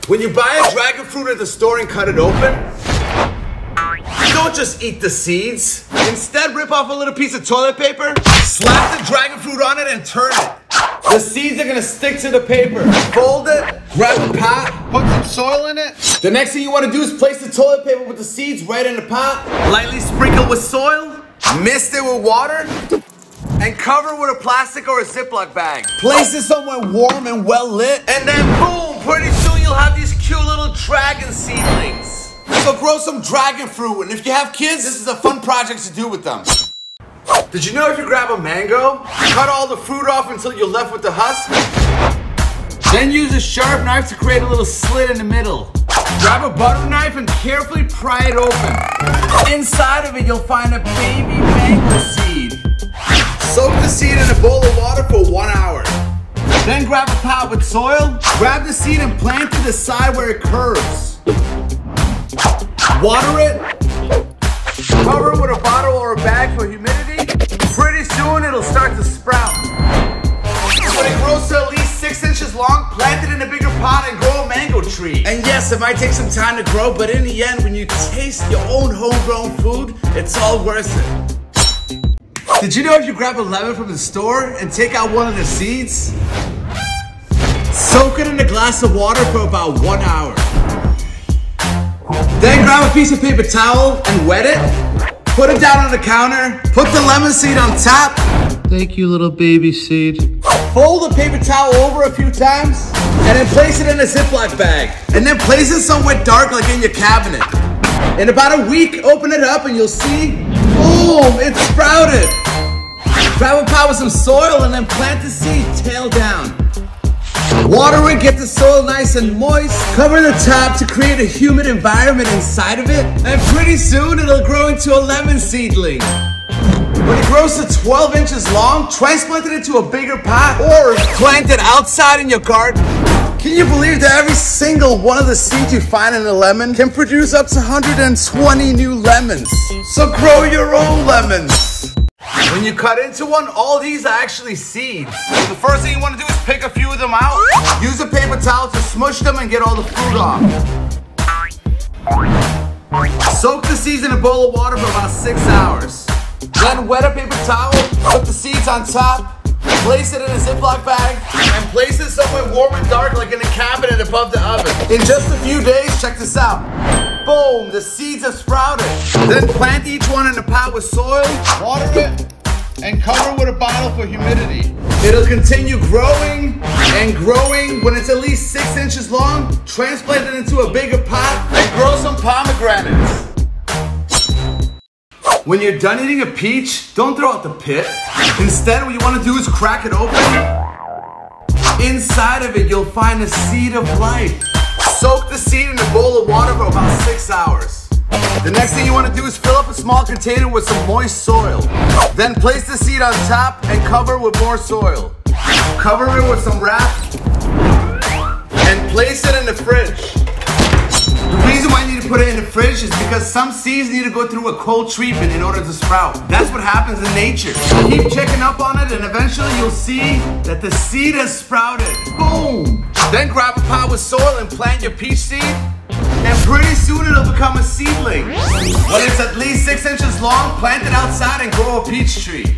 When you buy a dragon fruit at the store and cut it open, don't just eat the seeds. Instead, rip off a little piece of toilet paper, slap the dragon fruit on it and turn it. The seeds are gonna stick to the paper. Fold it, grab a pot, put some soil in it. The next thing you wanna do is place the toilet paper with the seeds right in the pot, lightly sprinkle with soil, mist it with water, and cover with a plastic or a Ziploc bag. Place it somewhere warm and well lit, and then boom, pretty soon you'll have these cute little dragon seedlings. So grow some dragon fruit, and if you have kids, this is a fun project to do with them. Did you know if you grab a mango, cut all the fruit off until you're left with the husk, then use a sharp knife to create a little slit in the middle. Grab a butter knife and carefully pry it open. Inside of it, you'll find a baby mango seed. Soak the seed in a bowl of water for 1 hour. Then grab a pot with soil, grab the seed and plant to the side where it curves. Water it, cover it with a bottle or a bag for humidity. Pretty soon it'll start to sprout. When it grows to at least 6 inches long, plant it in a bigger pot and grow a mango tree. And yes, it might take some time to grow, but in the end, when you taste your own homegrown food, it's all worth it. Did you know if you grab a lemon from the store and take out one of the seeds, soak it in a glass of water for about 1 hour. Then grab a piece of paper towel and wet it, put it down on the counter, put the lemon seed on top. Thank you, little baby seed. Fold the paper towel over a few times, and then place it in a Ziploc bag. And then place it somewhere dark like in your cabinet. In about a week, open it up and you'll see, boom, it's sprouted. Grab a pot with some soil and then plant the seed tail down. Water it, get the soil nice and moist. Cover the top to create a humid environment inside of it. And pretty soon it'll grow into a lemon seedling. When it grows to 12 inches long, transplant it into a bigger pot or plant it outside in your garden. Can you believe that every single one of the seeds you find in a lemon can produce up to 120 new lemons? So grow your own lemons. When you cut into one, all these are actually seeds. So the first thing you want to do is pick a few of them out. Use a paper towel to smush them and get all the fruit off. Soak the seeds in a bowl of water for about 6 hours. Then wet a paper towel, put the seeds on top, place it in a Ziploc bag, and place it somewhere warm and dark like in a cabinet above the oven. In just a few days, check this out. Boom, the seeds have sprouted. Then plant each one in a pot with soil, water it, and cover it with a bottle for humidity. It'll continue growing and growing. When it's at least 6 inches long, transplant it into a bigger pot and grow some pomegranates. When you're done eating a peach, don't throw out the pit. Instead, what you want to do is crack it open. Inside of it, you'll find a seed of life. Soak the seed in a bowl of water for about 6 hours. The next thing you want to do is fill up a small container with some moist soil. Then place the seed on top and cover with more soil. Cover it with some wrap and place it in the fridge. The reason why you need to put it in the fridge is because some seeds need to go through a cold treatment in order to sprout. That's what happens in nature. Keep checking up on it and eventually you'll see that the seed has sprouted. Boom! Then grab a pot with soil and plant your peach seed. And pretty soon it'll become a seedling. When it's at least 6 inches long, plant it outside and grow a peach tree.